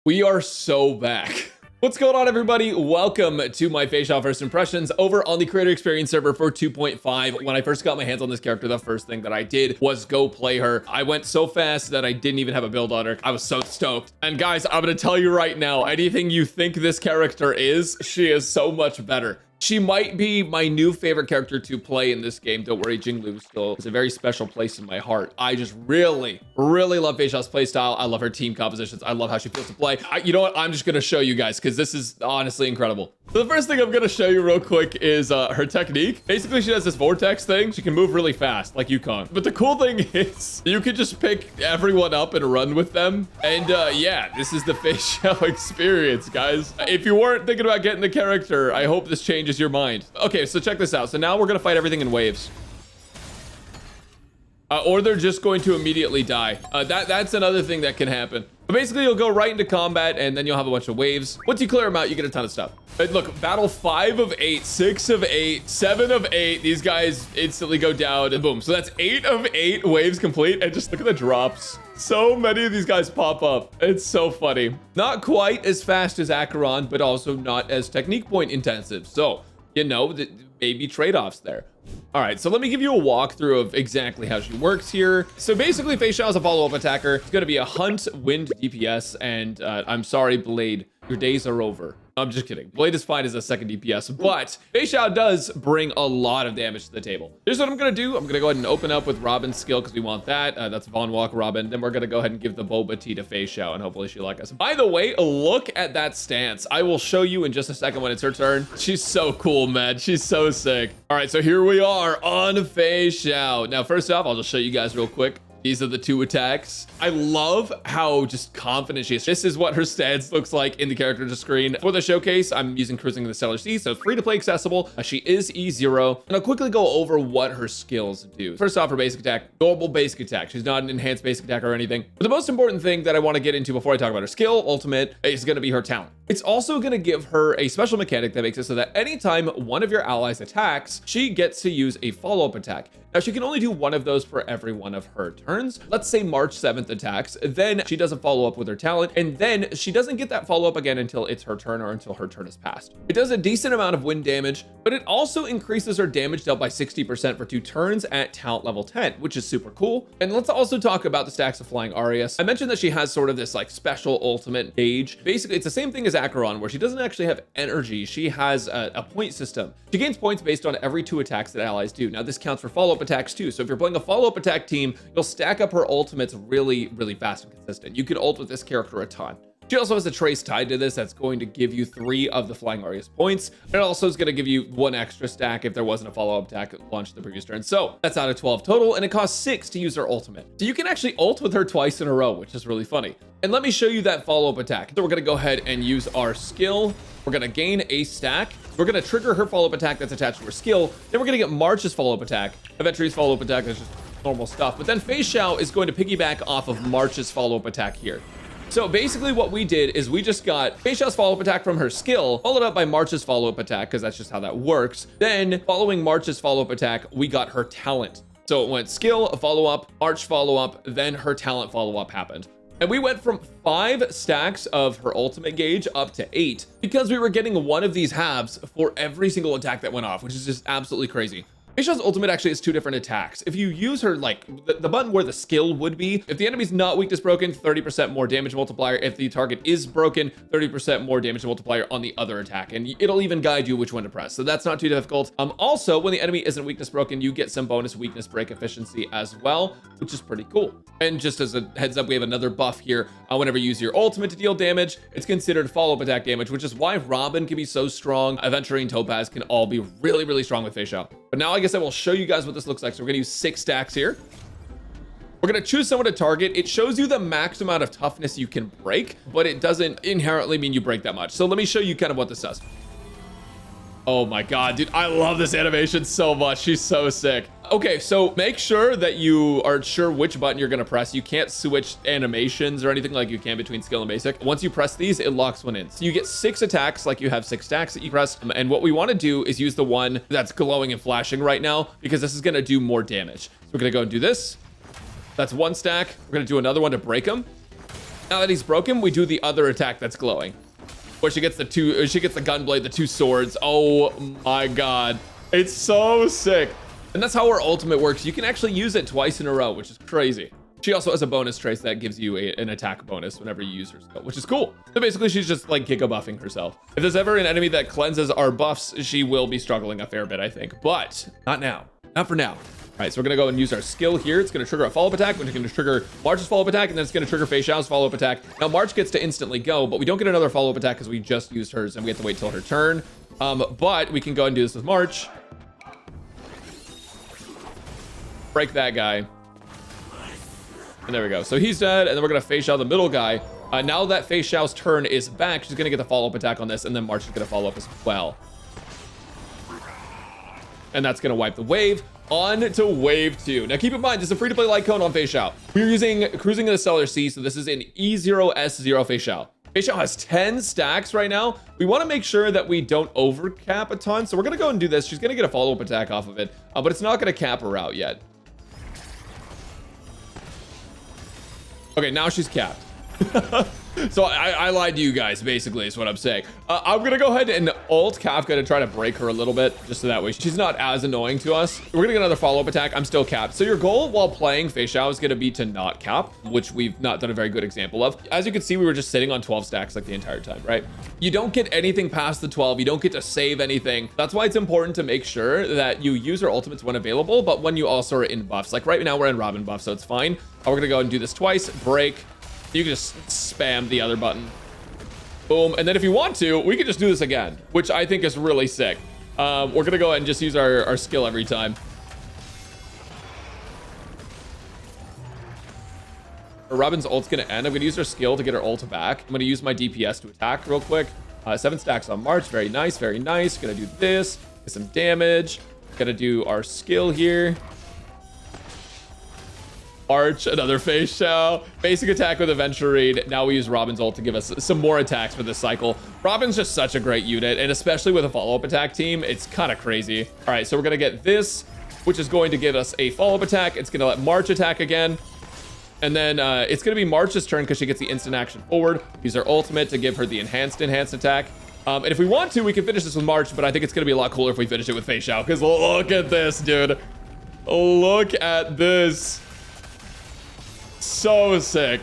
We are so back. What's going on, everybody? Welcome to my Feixiao first impressions over on the creator experience server for 2.5. When I first got my hands on this character, the first thing that I did was go play her. I went so fast that I didn't even have a build on her. I was so stoked. And guys, I'm gonna tell you right now, anything you think this character is, she is so much better. She might be my new favorite character to play in this game. Don't worry, Jinglu still is a very special place in my heart. I just really love Feixiao's playstyle. I love her team compositions. I love how she feels to play. You know what? I'm just gonna show you guys because this is honestly incredible. So the first thing I'm gonna show you real quick is her technique. Basically, she does this vortex thing. She can move really fast, like Yukon. But the cool thing is, you can just pick everyone up and run with them. And yeah, this is the Feixiao experience, guys. If you weren't thinking about getting the character, I hope this changes your mind. Okay, so check this out. So now we're gonna fight everything in waves. Or they're just going to immediately die. That's another thing that can happen. But basically, you'll go right into combat, and then you'll have a bunch of waves. Once you clear them out, you get a ton of stuff. But look, battle 5 of 8, 6 of 8, 7 of 8. These guys instantly go down, and boom. So that's 8 of 8 waves complete, and just look at the drops. So many of these guys pop up. It's so funny. Not quite as fast as Acheron, but also not as technique point intensive. So, you know, maybe trade-offs there. All right, so let me give you a walkthrough of exactly how she works here. So basically, Feixiao is a follow-up attacker. It's going to be a hunt, wind, DPS, and I'm sorry, Blade, your days are over. I'm just kidding. Blade is fine as a second DPS, but Feixiao does bring a lot of damage to the table. Here's what I'm going to do. I'm going to go ahead and open up with Robin's skill because we want that. That's Von Walk Robin. Then we're going to go ahead and give the Boba Tea to Feixiao, and hopefully she'll like us. By the way, look at that stance. I will show you in just a second when it's her turn. She's so cool, man. She's so sick. All right, so here we are on Feixiao. Now, first off, I'll just show you guys real quick. These are the 2 attacks. I love how just confident she is. This is what her stance looks like in the character screen. For the showcase, I'm using Cruising in the Stellar Sea, so free to play accessible. She is E0. And I'll quickly go over what her skills do. First off, her basic attack, normal basic attack. She's not an enhanced basic attack or anything. But the most important thing that I want to get into before I talk about her skill, ultimate, is going to be her talent. It's also going to give her a special mechanic that makes it so that anytime one of your allies attacks, she gets to use a follow-up attack. Now, she can only do one of those for every one of her turns. Let's say March 7th attacks, then she does a follow-up with her talent, and then she doesn't get that follow-up again until it's her turn or until her turn is passed. It does a decent amount of wind damage, but it also increases her damage dealt by 60% for 2 turns at talent level 10, which is super cool. And let's also talk about the stacks of Flying Arias. I mentioned that she has sort of this like special ultimate gauge. Basically, it's the same thing as Acheron, where she doesn't actually have energy. She has a point system. She gains points based on every 2 attacks that allies do. Now, this counts for follow-up attacks too. So if you're playing a follow-up attack team, you'll stack up her ultimates really fast and consistent. You can ult with this character a ton. She also has a trace tied to this that's going to give you 3 of the Flying Arias points. It also is going to give you 1 extra stack if there wasn't a follow-up attack launched the previous turn. So that's out of 12 total, and it costs 6 to use her ultimate. So you can actually ult with her twice in a row, which is really funny. And let me show you that follow-up attack. So we're going to go ahead and use our skill. We're going to gain a stack. We're going to trigger her follow-up attack that's attached to her skill. Then we're going to get March's follow-up attack. Eventually's follow-up attack is just normal stuff. But then Feixiao is going to piggyback off of March's follow-up attack here. So basically what we did is we just got Feixiao's follow-up attack from her skill, followed up by March's follow-up attack, because that's just how that works. Then following March's follow-up attack, we got her talent. So it went skill, follow-up, March follow-up, then her talent follow-up happened. And we went from 5 stacks of her ultimate gauge up to 8 because we were getting one of these halves for every single attack that went off, which is just absolutely crazy. Feixiao's ultimate actually has 2 different attacks. If you use her, like, the button where the skill would be, if the enemy's not weakness broken, 30% more damage multiplier. If the target is broken, 30% more damage multiplier on the other attack. And it'll even guide you which one to press. So that's not too difficult. Also, when the enemy isn't weakness broken, you get some bonus weakness break efficiency as well, which is pretty cool. And just as a heads up, we have another buff here. Whenever you use your ultimate to deal damage, it's considered follow-up attack damage, which is why Robin can be so strong. Aventurine, Topaz can all be really strong with Feixiao. But now I guess I will show you guys what this looks like. So we're gonna use 6 stacks here. We're gonna choose someone to target. It shows you the max amount of toughness you can break, but it doesn't inherently mean you break that much. So let me show you kind of what this does. Oh my God, dude, I love this animation so much. She's so sick. Okay, so make sure that you are sure which button you're gonna press. You can't switch animations or anything like you can between skill and basic. Once you press these, it locks one in. So you get 6 attacks, like you have 6 stacks that you press. And what we wanna do is use the one that's glowing and flashing right now, because this is gonna do more damage. So we're gonna go and do this. That's 1 stack. We're gonna do another one to break them. Now that he's broken, we do the other attack that's glowing, where she gets the gunblade, the two swords. Oh my god, it's so sick. And that's how her ultimate works. You can actually use it twice in a row, which is crazy. She also has a bonus trace that gives you an attack bonus whenever you use her skill, which is cool. So basically, she's just like giga buffing herself. If there's ever an enemy that cleanses our buffs, she will be struggling a fair bit, I think. But not now. Not for now. All right, so we're gonna go and use our skill here. It's gonna trigger a follow-up attack, which is gonna trigger March's follow-up attack, and then it's gonna trigger Feixiao's follow-up attack. Now March gets to instantly go, but we don't get another follow-up attack because we just used hers, and we have to wait till her turn. But we can go and do this with March. Break that guy. And there we go. So he's dead, and then we're gonna Feixiao the middle guy. Now that Feixiao's turn is back, she's gonna get the follow-up attack on this, and then March is gonna follow up as well. And that's gonna wipe the wave. On to wave 2. Now keep in mind, this is a free-to-play light cone on Feixiao. We're using Cruising in the Stellar Sea, so this is an E0S0 Feixiao. Feixiao has 10 stacks right now. We want to make sure that we don't overcap a ton, so we're gonna go and do this. She's gonna get a follow-up attack off of it, but it's not gonna cap her out yet. Okay, now she's capped. So I lied to you guys, basically, is what I'm saying. I'm gonna go ahead and ult Kafka to try to break her a little bit, just so that way she's not as annoying to us. We're gonna get another follow-up attack. I'm still capped. So your goal while playing Feixiao is gonna be to not cap, which we've not done a very good example of. As you can see, we were just sitting on 12 stacks like the entire time, right? You don't get anything past the 12. You don't get to save anything. That's why it's important to make sure that you use your ultimates when available, but when you also are in buffs. Like right now, we're in Robin buff, so it's fine. We're gonna go and do this twice, break. You can just spam the other button. Boom. And then if you want to, we can just do this again, which I think is really sick. We're going to go ahead and just use our skill every time. Robin's ult's going to end. I'm going to use her skill to get her ult back. I'm going to use my DPS to attack real quick. 7 stacks on March. Very nice. Very nice. Going to do this. Get some damage. Going to do our skill here. March, another Feixiao. Basic attack with Adventure Read. Now we use Robin's ult to give us some more attacks for this cycle. Robin's just such a great unit, and especially with a follow-up attack team, it's kind of crazy. All right, so we're gonna get this, which is going to give us a follow-up attack. It's gonna let March attack again. And then it's gonna be March's turn because she gets the instant action forward. Use her ultimate to give her the enhanced attack. And if we want to, we can finish this with March, but I think it's gonna be a lot cooler if we finish it with Feixiao, because look at this, dude. Look at this. So sick.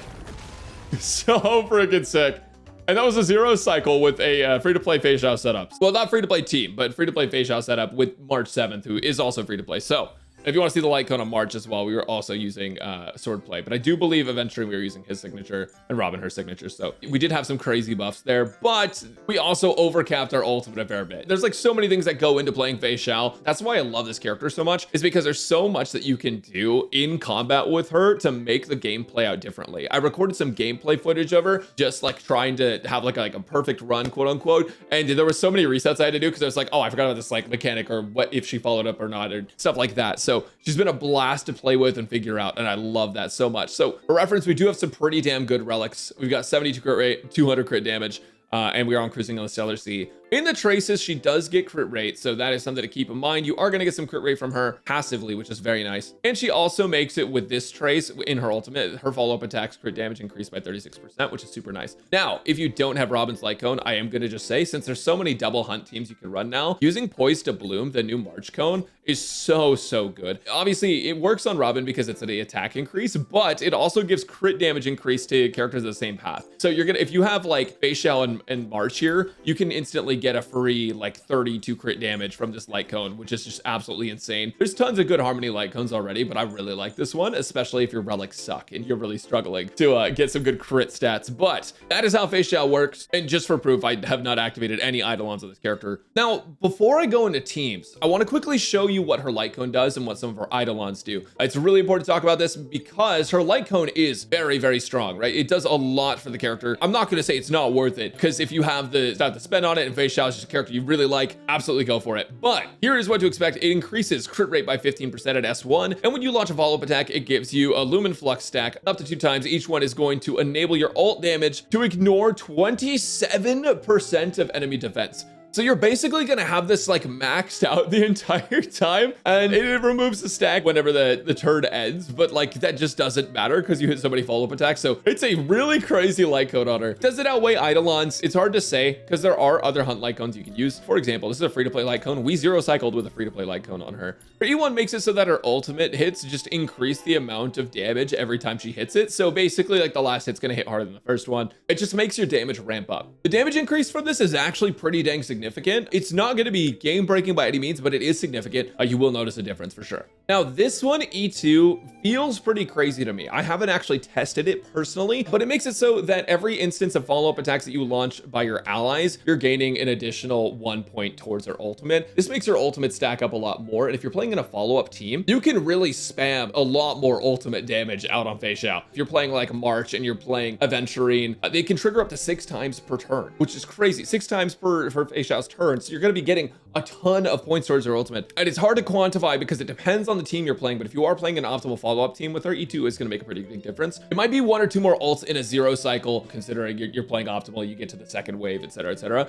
So freaking sick. And that was a 0 cycle with a free-to-play Feixiao setup. Well, not free-to-play team, but free-to-play Feixiao setup with March 7th, who is also free-to-play. So if you want to see the light cone on March as well, we were also using Swordplay. But I do believe eventually we were using his signature and Robin her signature. So we did have some crazy buffs there, but we also overcapped our ultimate a fair bit. There's like so many things that go into playing Feixiao. That's why I love this character so much, is because there's so much that you can do in combat with her to make the game play out differently. I recorded some gameplay footage of her, just like trying to have like a perfect run, quote unquote. And there were so many resets I had to do because I was like, oh, I forgot about this like mechanic, or what if she followed up or not, or stuff like that. So she's been a blast to play with and figure out, and I love that so much. So for reference, we do have some pretty damn good relics. We've got 72 crit rate, 200 crit damage, and we are on Cruising on the Stellar Sea. In the traces, she does get crit rate, so that is something to keep in mind. You are going to get some crit rate from her passively, which is very nice. And she also makes it with this trace in her ultimate. Her follow-up attacks crit damage increased by 36%, which is super nice. Now, if you don't have Robin's Light Cone, I am going to just say, since there's so many double hunt teams you can run now, using Poised to Bloom, the new March cone, is so good. Obviously, it works on Robin because it's an attack increase, but it also gives crit damage increase to characters of the same path. So you're gonna, if you have like Feixiao and March here, you can instantly get a free like 32 crit damage from this light cone, which is just absolutely insane. There's tons of good Harmony light cones already, but I really like this one, especially if your relics suck and you're really struggling to get some good crit stats. But that is how Feixiao works. And just for proof, I have not activated any Eidolons of this character. Now, before I go into teams, I want to quickly show you what her light cone does and what some of her Eidolons do. It's really important to talk about this because her light cone is very strong, right? It does a lot for the character. I'm not going to say it's not worth it, because if you have the stuff to spend on it and Feixiao is just a character you really like, absolutely go for it. But here is what to expect. It increases crit rate by 15% at S1, and when you launch a follow-up attack, it gives you a Lumen Flux stack up to 2 times. Each one is going to enable your ult damage to ignore 27% of enemy defense. So you're basically gonna have this like maxed out the entire time, and it removes the stack whenever the turn ends, but like that just doesn't matter because you hit so many follow-up attacks. So it's a really crazy light cone on her. Does it outweigh Eidolon's? It's hard to say because there are other hunt light cones you can use. For example, this is a free-to-play light cone. We zero cycled with a free-to-play light cone on her. Her E1 makes it so that her ultimate hits just increase the amount of damage every time she hits it. So basically like the last hit's gonna hit harder than the first one. It just makes your damage ramp up. The damage increase from this is actually pretty dang significant. It's not gonna be game breaking by any means, but it is significant. You will notice a difference for sure. Now this one, E2, feels pretty crazy to me. I haven't actually tested it personally, but it makes it so that every instance of follow-up attacks that you launch by your allies, you're gaining an additional 1 point towards their ultimate. This makes your ultimate stack up a lot more. And if you're playing in a follow-up team, you can really spam a lot more ultimate damage out on Feixiao. If you're playing like March and you're playing Aventurine, they can trigger up to 6 times per turn, which is crazy. 6 times for Feixiao's turn. So you're going to be getting a ton of points towards their ultimate. And it's hard to quantify because it depends on the team you're playing. But if you are playing an optimal follow-up team with her, E2 is going to make a pretty big difference. It might be 1 or 2 more ults in a zero cycle, considering you're playing optimal, you get to the second wave, etc.,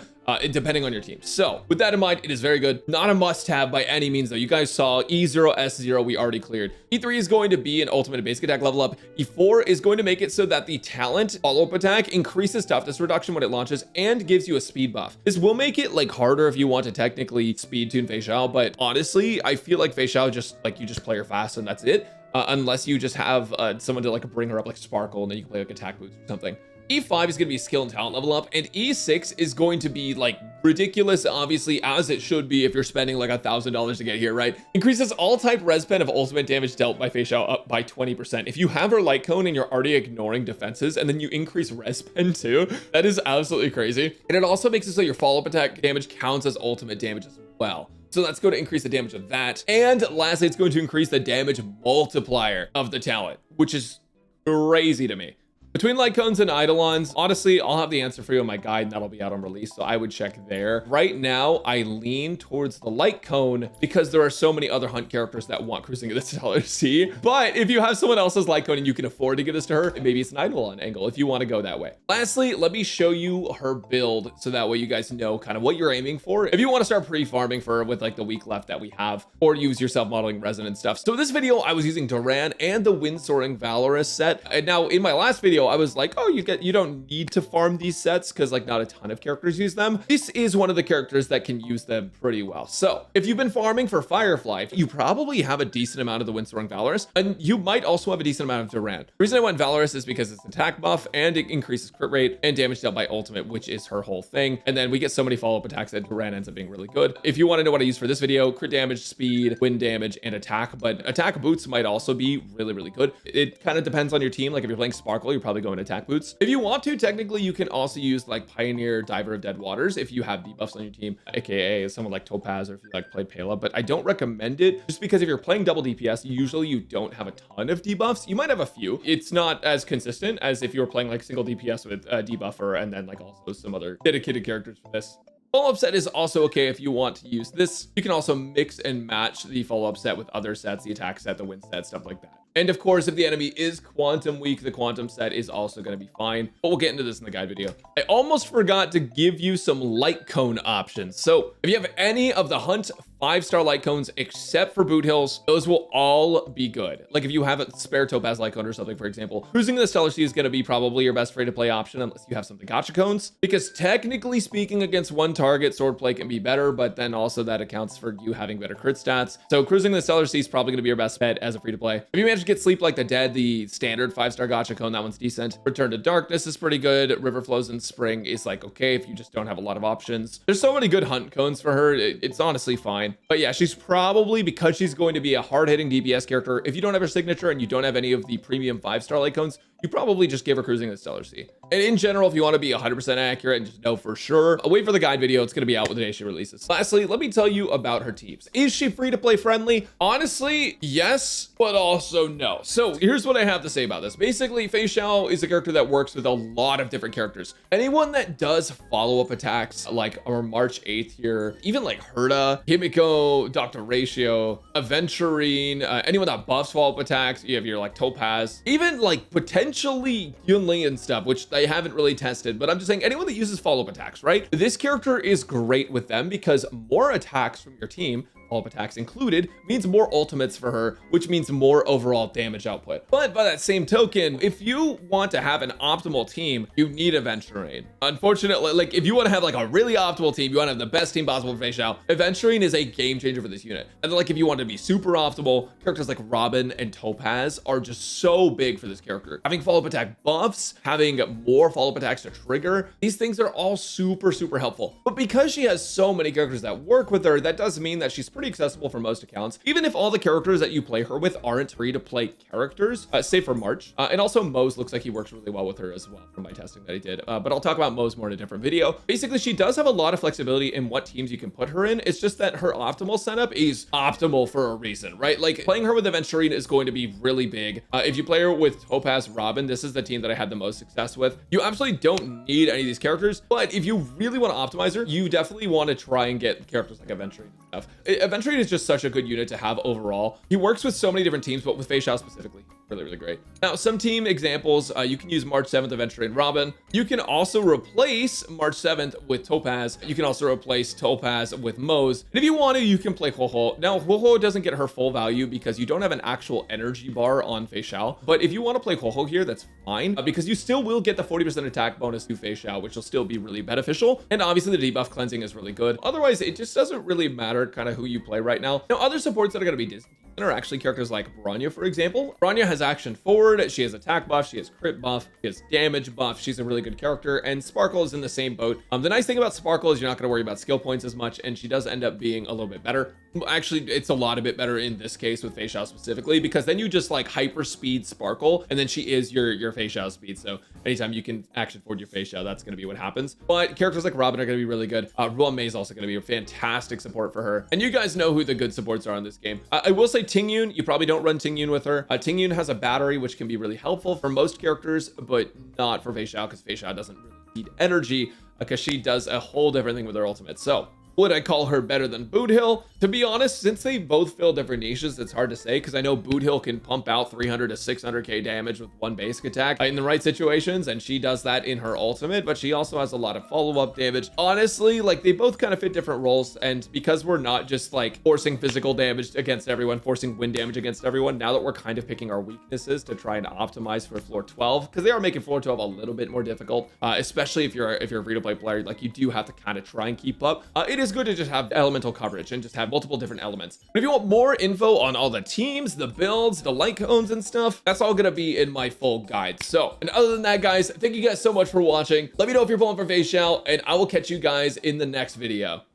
depending on your team. So with that in mind, it is very good. Not a must-have by any means, though. You guys saw E0, S0, we already cleared. E3 is going to be an ultimate and basic attack level up. E4 is going to make it so that the talent follow-up attack increases toughness reduction when it launches and gives you a speed buff. This will make it like harder if you want to technically speed tune Feixiao, but honestly, I feel like Feixiao just like you just play her fast and that's it. Unless you just have someone to like bring her up like Sparkle and then you can play like attack boots or something. E5 is going to be skill and talent level up, and E6 is going to be like ridiculous, obviously, as it should be if you're spending like $1,000 to get here, right? Increases all type res pen of ultimate damage dealt by Feixiao up by 20%. If you have her light cone and you're already ignoring defenses and then you increase res pen too, that is absolutely crazy. And it also makes it so your follow-up attack damage counts as ultimate damage as well. So that's going to increase the damage of that. And lastly, it's going to increase the damage multiplier of the talent, which is crazy to me. Between light cones and eidolons, honestly, I'll have the answer for you in my guide, and that'll be out on release, so I would check there. Right now, I lean towards the light cone because there are so many other hunt characters that want cruising at the Stellar Sea. But if you have someone else's light cone and you can afford to give this to her, maybe it's an eidolon angle if you want to go that way. Lastly, let me show you her build so that way you guys know kind of what you're aiming for if you want to start pre-farming for her with like the week left that we have, or use your self-modeling resin and stuff. So in this video, I was using Duran and the Wind Soaring Valorous set. And now in my last video, I was like, oh, you don't need to farm these sets because like not a ton of characters use them. This is one of the characters that can use them pretty well. So if you've been farming for Firefly, you probably have a decent amount of the Wind Soaring Valorous, and you might also have a decent amount of Duran. The reason I went Valorous is because it's an attack buff and it increases crit rate and damage dealt by ultimate, which is her whole thing. And then we get so many follow-up attacks that Duran ends up being really good. If you want to know what I use for this video, crit damage, speed, wind damage, and attack, but attack boots might also be really, really good. It kind of depends on your team. Like if you're playing Sparkle, you're probably going attack boots. If you want to, technically, you can also use like Pioneer, Diver of Dead Waters if you have debuffs on your team, aka someone like Topaz, or if you like play Pela, but I don't recommend it just because if you're playing double DPS, usually you don't have a ton of debuffs. You might have a few. It's not as consistent as if you were playing like single DPS with a debuffer and then like also some other dedicated characters for this. Follow-up set is also okay if you want to use this. You can also mix and match the follow-up set with other sets, the attack set, the wind set, stuff like that. And of course, if the enemy is quantum weak, the quantum set is also going to be fine, but we'll get into this in the guide video. I almost forgot to give you some light cone options. So if you have any of the Hunt 5-star light cones except for Boot Hills, those will all be good. Like if you have a spare Topaz light cone or something, for example, cruising the Stellar Sea is going to be probably your best free-to-play option unless you have some gacha cones, because technically speaking, against one target, swordplay can be better, but then also that accounts for you having better crit stats. So cruising the Stellar Sea is probably going to be your best bet as a free-to-play. If you manage to get Sleep Like the Dead, the standard 5-star gacha cone, that one's decent. Return to Darkness is pretty good. River Flows in Spring is like okay if you just don't have a lot of options. There's so many good hunt cones for her. It's honestly fine. But yeah, she's probably, because she's going to be a hard-hitting DPS character, if you don't have her signature and you don't have any of the premium 5-star light cones, you probably just give her cruising the Stellar Sea. And in general, if you want to be 100% accurate and just know for sure, wait for the guide video. It's going to be out with the day she releases. Lastly, let me tell you about her teams. Is she free to play friendly? Honestly, yes, but also no. So here's what I have to say about this. Basically, Feixiao is a character that works with a lot of different characters. Anyone that does follow-up attacks like our March 8th here, even like Herta, Himiko, Dr. Ratio, Aventurine, anyone that buffs follow-up attacks, you have your like Topaz, even like potentially Yunli and stuff, which I haven't really tested, but I'm just saying anyone that uses follow-up attacks, right? This character is great with them because more attacks from your team, follow-up attacks included, means more ultimates for her, which means more overall damage output. But by that same token, if you want to have an optimal team, you need Aventurine. Unfortunately, like if you want to have like a really optimal team, you want to have the best team possible for Feixiao, Aventurine is a game changer for this unit. And then like if you want to be super optimal, characters like Robin and Topaz are just so big for this character. Having follow-up attack buffs, having more follow-up attacks to trigger, these things are all super helpful. But because she has so many characters that work with her, that does mean that she's pretty accessible for most accounts, even if all the characters that you play her with aren't free-to-play characters, save for March. And also Mose looks like he works really well with her as well from my testing that I did. But I'll talk about Mose more in a different video. Basically, she does have a lot of flexibility in what teams you can put her in. It's just that her optimal setup is optimal for a reason, right? Like playing her with Aventurine is going to be really big. If you play her with Topaz Robin, this is the team that I had the most success with. You absolutely don't need any of these characters, but if you really want to optimize her, you definitely want to try and get characters like Aventurine and stuff. Aventurine is just such a good unit to have overall. He works with so many different teams, but with Feixiao specifically, really great. Now, some team examples, you can use March 7th Aventurine Robin. You can also replace March 7th with Topaz. You can also replace Topaz with Mose. And if you want to, you can play Hoho. Now, Hoho doesn't get her full value because you don't have an actual energy bar on Feixiao. But if you want to play Hoho here, that's fine because you still will get the 40% attack bonus to Feixiao, which will still be really beneficial. And obviously the debuff cleansing is really good. Otherwise, it just doesn't really matter kind of who you play right now. Now, other supports that are going to be Disney are actually characters like Bronya, for example. Bronya has action forward, she has attack buff, she has crit buff, she has damage buff. She's a really good character, and Sparkle is in the same boat. The nice thing about Sparkle is you're not going to worry about skill points as much, and she does end up being a little bit better. Actually, it's a lot a bit better in this case with Feixiao specifically, because then you just like hyper speed Sparkle, and then she is your Feixiao speed. So anytime you can action forward your Feixiao, that's going to be what happens. But characters like Robin are going to be really good. Ruan Mei is also going to be a fantastic support for her, and you guys know who the good supports are in this game. I will say Tingyun, you probably don't run Tingyun with her. Tingyun has a battery, which can be really helpful for most characters, but not for Feixiao, because Feixiao doesn't really need energy, because she does a whole different thing with her ultimate. So would I call her better than Boothill? To be honest, since they both fill different niches, it's hard to say, because I know Boothill can pump out 300 to 600k damage with one basic attack in the right situations, and she does that in her ultimate, but she also has a lot of follow-up damage. Honestly, like they both kind of fit different roles, and because we're not just like forcing physical damage against everyone, forcing wind damage against everyone, now that we're kind of picking our weaknesses to try and optimize for floor 12, because they are making floor 12 a little bit more difficult, especially if you're a free-to-play player, like you do have to kind of try and keep up. It is good to just have elemental coverage and just have multiple different elements. But if you want more info on all the teams, the builds, the light cones and stuff, that's all gonna be in my full guide. So, and other than that, guys, thank you guys so much for watching. Let me know if you're pulling for Feixiao, and I will catch you guys in the next video.